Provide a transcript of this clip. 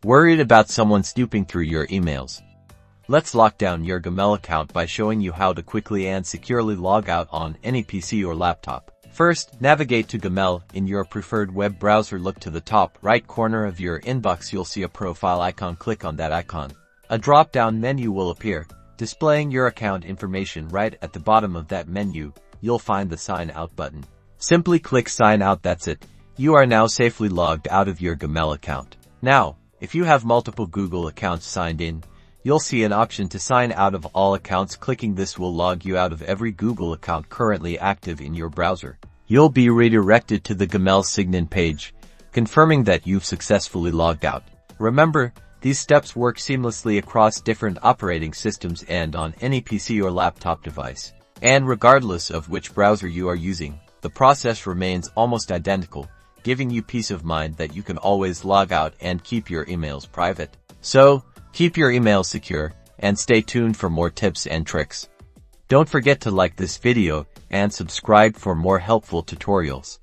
Worried about someone snooping through your emails? Let's lock down your Gmail account by showing you how to quickly and securely log out on any PC or laptop. First, navigate to Gmail in your preferred web browser. Look to the top right corner of your inbox. You'll see a profile icon. Click on that icon. A drop-down menu will appear, displaying your account information. Right at the bottom of that menu, you'll find the Sign Out button. Simply click Sign Out. That's it. You are now safely logged out of your Gmail account. Now, if you have multiple Google accounts signed in, you'll see an option to sign out of all accounts. Clicking this will log you out of every Google account currently active in your browser. You'll be redirected to the Gmail sign-in page, confirming that you've successfully logged out. Remember, these steps work seamlessly across different operating systems and on any PC or laptop device. And regardless of which browser you are using, the process remains almost identical, giving you peace of mind that you can always log out and keep your emails private. So, keep your emails secure, and stay tuned for more tips and tricks. Don't forget to like this video and subscribe for more helpful tutorials.